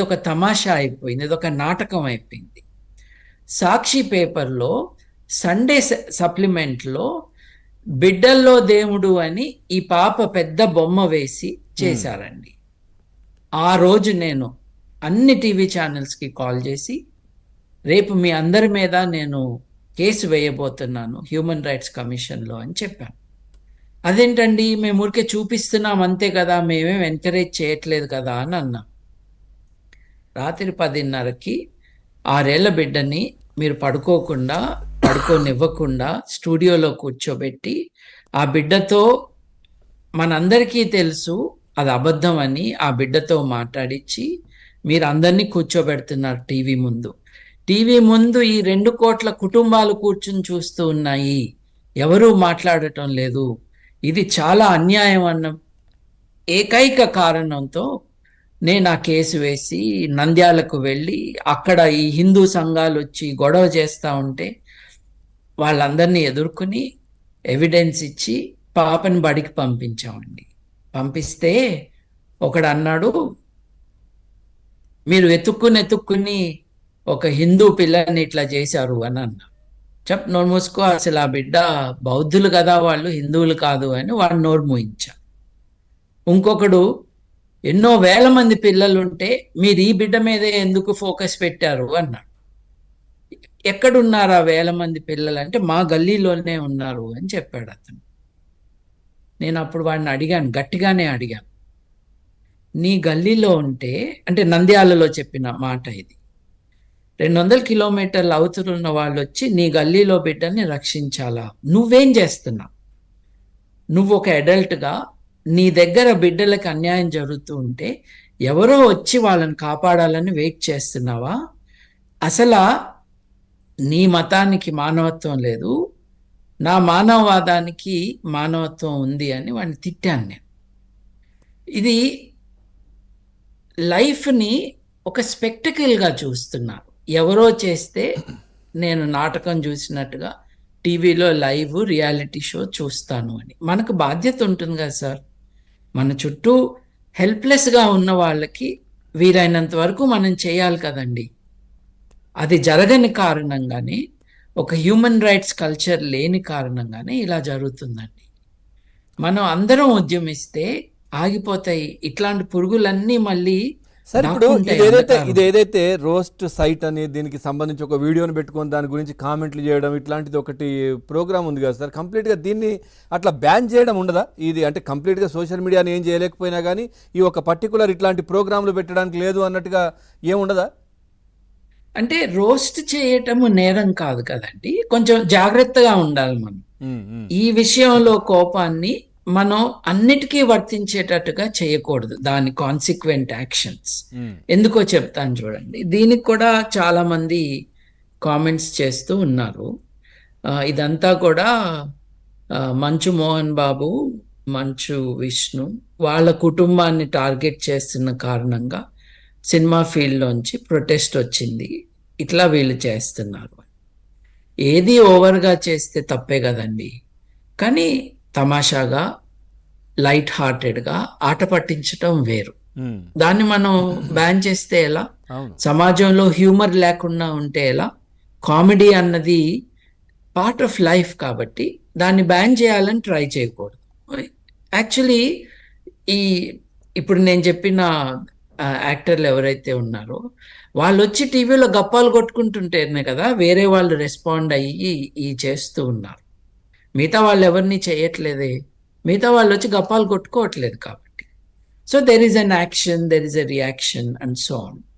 ఒక తమాషా అయిపోయింది, ఇదొక నాటకం అయిపోయింది. సాక్షి పేపర్లో సండే సప్లిమెంట్లో బిడ్డల్లో దేవుడు అని ఈ పాప పెద్ద బొమ్మ వేసి చేశారండి. ఆ రోజు నేను అన్ని టీవీ ఛానల్స్కి కాల్ చేసి, రేపు మీ అందరి మీద నేను కేసు వేయబోతున్నాను హ్యూమన్ రైట్స్ కమిషన్లో అని చెప్పాను. అదేంటండి, మేము ఊరికే చూపిస్తున్నాం అంతే కదా, మేమేం ఎంకరేజ్ చేయట్లేదు కదా అని అన్నాం. రాత్రి 10:30కి 6 ఏళ్ల బిడ్డని మీరు పడుకోనివ్వకుండా స్టూడియోలో కూర్చోబెట్టి, ఆ బిడ్డతో మనందరికీ తెలుసు అది అబద్ధం అని ఆ బిడ్డతో మాట్లాడించి మీరు అందరినీ కూర్చోబెడుతున్నారు టీవీ ముందు ఈ 2 కోట్ల కుటుంబాలు కూర్చుని చూస్తూ ఉన్నాయి, ఎవరూ మాట్లాడటం లేదు, ఇది చాలా అన్యాయం అన్న ఏకైక కారణంతో నేను ఆ కేసు వేసి నంద్యాలకు వెళ్ళి అక్కడ ఈ హిందూ సంఘాలు వచ్చి గొడవ చేస్తూ ఉంటే వాళ్ళందరినీ ఎదుర్కొని ఎవిడెన్స్ ఇచ్చి పాపని బడికి పంపించామండి. పంపిస్తే ఒకడు అన్నాడు, మీరు వెతుక్కుని ఒక హిందూ పిల్లని ఇట్లా చేశారు అని అన్నా. నోరు మూసుకో, అసలు ఆ బిడ్డ బౌద్ధులు కదా, వాళ్ళు హిందువులు కాదు అని వాడు నోరు మూయించా. ఇంకొకడు, ఎన్నో వేల మంది పిల్లలుంటే మీరు ఈ బిడ్డ మీదే ఎందుకు ఫోకస్ పెట్టారు అన్నాడు. ఎక్కడున్నారు ఆ 1000 మంది పిల్లలు అంటే, మా గల్లీలోనే ఉన్నారు అని చెప్పాడు అతను. నేను అప్పుడు వాడిని అడిగాను, గట్టిగానే అడిగాను, నీ గల్లీలో ఉంటే, అంటే నంద్యాలలో చెప్పిన మాట ఇది, 200 కిలోమీటర్లు అవతలున్న వాళ్ళు వచ్చి నీ గల్లీలో బిడ్డని రక్షించాలా? నువ్వేం చేస్తున్నావు? నువ్వు ఒక అడల్ట్గా నీ దగ్గర బిడ్డలకు అన్యాయం జరుగుతూ ఉంటే ఎవరో వచ్చి వాళ్ళని కాపాడాలని వెయిట్ చేస్తున్నావా? అసలు నీ మతానికి మానవత్వం లేదు, నా మానవవాదానికి మానవత్వం ఉంది అని వాడిని తిట్టాను నేను. ఇది లైఫ్ని ఒక స్పెక్టకిల్గా చూస్తున్నారు. ఎవరో చేస్తే నేను నాటకం చూసినట్టుగా టీవీలో లైవ్ రియాలిటీ షో చూస్తాను అని. మనకు బాధ్యత ఉంటుంది కదా సార్, మన చుట్టూ హెల్ప్లెస్గా ఉన్న వాళ్ళకి వీలైనంత వరకు మనం చేయాలి కదండి. అది జరగని కారణంగానే, ఒక హ్యూమన్ రైట్స్ కల్చర్ లేని కారణంగానే ఇలా జరుగుతుందండి. మనం అందరం ఉద్యమిస్తే ఆగిపోతాయి ఇట్లాంటి పురుగులన్నీ. మళ్ళీ సార్, ఇప్పుడు ఇదేదైతే రోస్ట్ సైట్ అని దీనికి సంబంధించి ఒక వీడియోని పెట్టుకొని దాని గురించి కామెంట్లు చేయడం ఇట్లాంటిది ఒకటి ప్రోగ్రామ్ ఉంది కదా సార్, కంప్లీట్గా దీన్ని అట్లా బ్యాన్ చేయడం ఉండదా? ఇది అంటే కంప్లీట్గా సోషల్ మీడియాని ఏం చేయలేకపోయినా కానీ ఈ ఒక పర్టికులర్ ఇట్లాంటి ప్రోగ్రాంలు పెట్టడానికి లేదు అన్నట్టుగా ఏముండదా? అంటే రోస్ట్ చేయటము నేరం కాదు కదండి, కొంచెం జాగ్రత్తగా ఉండాలి మనం. ఈ విషయంలో కోపాన్ని మనం అన్నిటికీ వర్తించేటట్టుగా చేయకూడదు, దాని కాన్సిక్వెంట్ యాక్షన్స్. ఎందుకో చెప్తాను చూడండి. దీనికి కూడా చాలా మంది కామెంట్స్ చేస్తూ ఉన్నారు. ఇదంతా కూడా మంచు మోహన్ బాబు, మంచు విష్ణు వాళ్ళ కుటుంబాన్ని టార్గెట్ చేస్తున్న కారణంగా సినిమా ఫీల్డ్లోంచి ప్రొటెస్ట్ వచ్చింది, ఇట్లా వీళ్ళు చేస్తున్నారు. ఏది ఓవర్గా చేస్తే తప్పే కదండి, కానీ తమాషాగా లైట్ హార్టెడ్గా ఆట పట్టించటం వేరు. దాన్ని మనం బ్యాన్ చేస్తే ఎలా? సమాజంలో హ్యూమర్ లేకుండా ఉంటే ఎలా? కామెడీ అన్నది పార్ట్ ఆఫ్ లైఫ్ కాబట్టి దాన్ని బ్యాన్ చేయాలని ట్రై చేయకూడదు. యాక్చువల్లీ ఇప్పుడు నేను చెప్పిన యాక్టర్లు ఎవరైతే ఉన్నారో వాళ్ళు వచ్చి టీవీలో గప్పాలు కొట్టుకుంటుంటేనే కదా వేరే వాళ్ళు రెస్పాండ్ అయ్యి చేస్తూ ఉన్నారు. మిగతా వాళ్ళు ఎవరిని చేయట్లేదే, మిగతా వాళ్ళు వచ్చి గప్పాలు కొట్టుకోవట్లేదు కాబట్టి. So there is an action, there is a reaction and so on.